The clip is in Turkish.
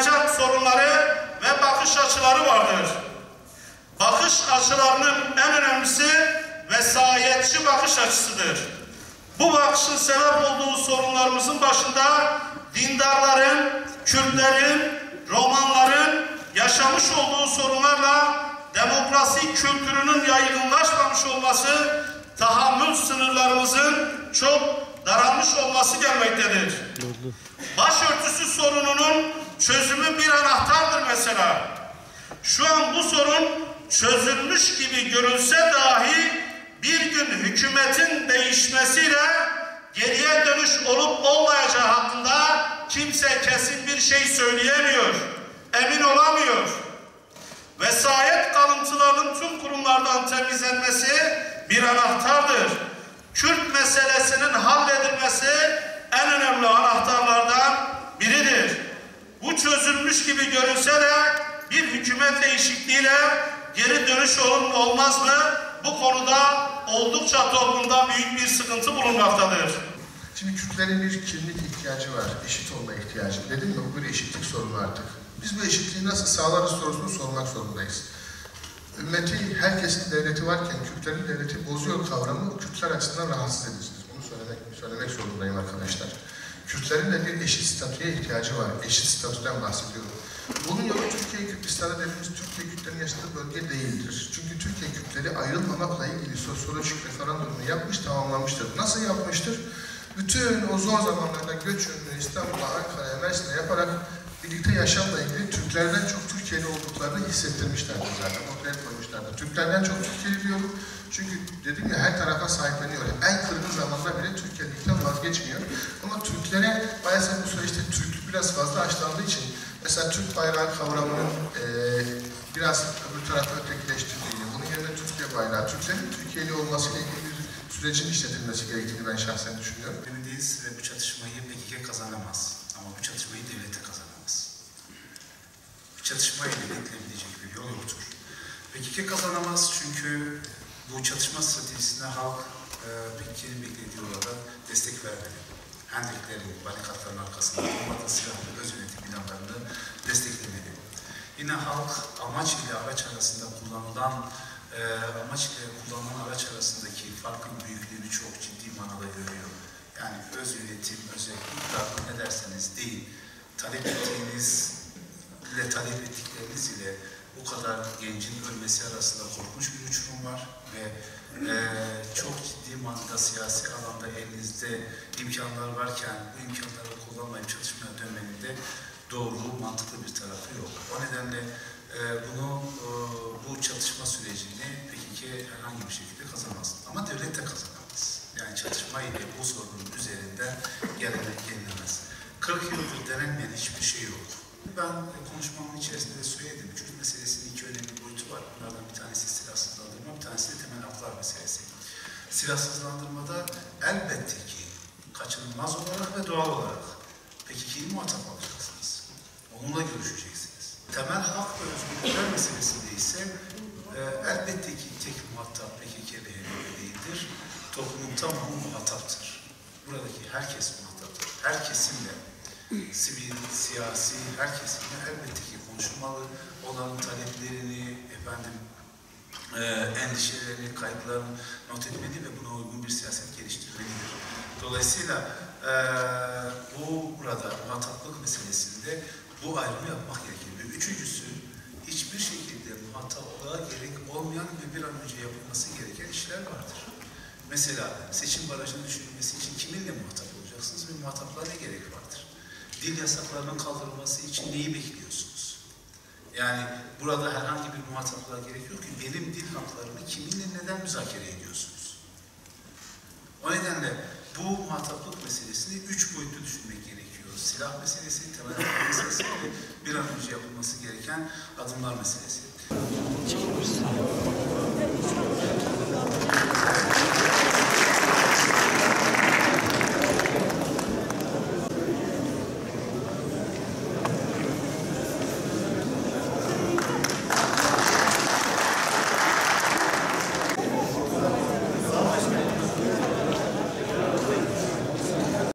çözülecek sorunları ve bakış açıları vardır. Bakış açılarının en önemlisi vesayetçi bakış açısıdır. Bu bakışın sebep olduğu sorunlarımızın başında dindarların, Kürtlerin, Romanların yaşamış olduğu sorunlarla demokrasi kültürünün yaygınlaşmamış olması, tahammül sınırlarımızın çok daralmış olması gelmektedir. Başörtüsü sorununun çözümü bir anahtardır mesela. Şu an bu sorun çözülmüş gibi görünse dahi bir gün hükümetin değişmesiyle geriye dönüş olup olmayacağı hakkında kimse kesin bir şey söyleyemiyor, emin olamıyor. Vesayet kalıntılarının tüm kurumlardan temizlenmesi bir anahtardır. Kürt meselesinin halledilmesi en önemli anahtarlardan biridir. Bu çözülmüş gibi görünse de bir hükümet değişikliğiyle geri dönüş olur mu olmaz mı? Bu konuda oldukça toplumda büyük bir sıkıntı bulunmaktadır. Şimdi Kürtlerin bir kimlik ihtiyacı var, eşit olma ihtiyacı. Dedim mi bu bir eşitlik sorunu artık. Biz bu eşitliği nasıl sağlarız sorusunu sormak zorundayız. Ümmeti, herkesin devleti varken Kürtlerin devleti bozuyor kavramı Kürtler açısından rahatsız edicidir. Bunu söylemek zorundayım arkadaşlar. Kürtlerin de bir eşit statüye ihtiyacı var. Eşit statüden bahsediyorum. Bunun yolu Türkiye Kürtistan'da dediğimiz Türkiye Kürtlerin yaşadığı bölge değildir. Çünkü Türkiye Kürtleri ayrılmamakla ilgili sosyolojik referandumunu yapmış, tamamlamıştır. Nasıl yapmıştır? Bütün o zor zamanlarda göç yönünü İstanbul'a, Ankara'ya, Mersin'e yaparak birlikte yaşamla ilgili Türklerden çok Türkiye'li olduklarını hissettirmişlerdi zaten. Ortaya koymuşlardı. Türklerden çok Türkiye'li diyorum. Çünkü dedim ya her tarafa sahipleniyor. En kırgın zamanda bile Türkiye'likten vazgeçmiyor. Ama Türklere maalesef bu süreçte Türklük biraz fazla aşılandığı için mesela Türk bayrağı kavramının biraz öbür tarafta ötekileştirdiğini, bunun yerine Türkiye bayrağı, Türklerin Türkiye'li olmasıyla ilgili bir sürecin işletilmesi gerektiğini ben şahsen düşünüyorum. Emindeyiz ve bu çatışmayı PKK kazanamaz. Ama bu çatışmayı devlete kazanamaz. Bu çatışmayla beklenebilecek bir yol yoktur. PKK kazanamaz çünkü bu çatışma stratejisine halk PKK'nin beklediği olarak destek vermedi. Hendeklerin, barikatların arkasında durmadan silahlı öz yönetim planlarını desteklemedi. Yine halk amaç ile araç arasında kullanılan araç arasındaki farkın büyüklüğünü çok ciddi manada görüyor. Yani öz yönetim, özellikle ne derseniz değil, talep ettikleriniz ile bu kadar gencin ölmesi arasında korkunç bir uçurum var ve çok ciddi manada siyasi alanda elinizde imkanlar varken bu imkanları kullanmayıp çalışmaya dönmenin de doğru, mantıklı bir tarafı yok. O nedenle bu çatışma sürecini PKK herhangi bir şekilde kazanamaz. Ama devlet de kazanamaz. Yani çatışma ile bu sorunun üzerinden gelinemez. 40 yıldır denenmeyen hiçbir şey yok. Ben konuşmamın içerisinde de söyledim. Kürt meselesinin iki önemli boyutu var. Bunlardan bir tanesi silahsızlandırma, bir tanesi de temel haklar meselesi. Silahsızlandırmada elbette ki kaçınılmaz olarak ve doğal olarak PKK'yi muhatap alacaksınız. Onunla görüşeceksiniz. Temel hak ve özgürlükler meselesinde ise elbette ki tek muhatap PKK ve HDP değildir. Toplumun tamamı muhataptır. Buradaki herkes muhataptır. Her kesimle, sivil, siyasi, her kesimle elbette ki konuşmalı, onların taleplerini, endişelerini, kaygılarını not etmeli ve buna uygun bir siyaset geliştirmelidir. Dolayısıyla burada muhataplık meselesinde bu ayrımı yapmak gerekir. Ve üçüncüsü, hiçbir şekilde muhataplığa gerek olmayan ve bir an önce yapılması gereken işler vardır. Mesela seçim barajının düşünülmesi için kiminle muhatap olacaksınız ve muhataplığa ne gerek vardır? Dil yasaklarının kaldırılması için neyi bekliyorsunuz? Yani burada herhangi bir muhataplığa gerek yok ki benim dil haklarını kiminle neden müzakere ediyorsunuz? O nedenle bu muhataplık meselesini 3 boyutlu düşünmek gerekiyor. Silah meselesi, temel hak meselesi ve bir an önce yapılması gereken adımlar meselesi.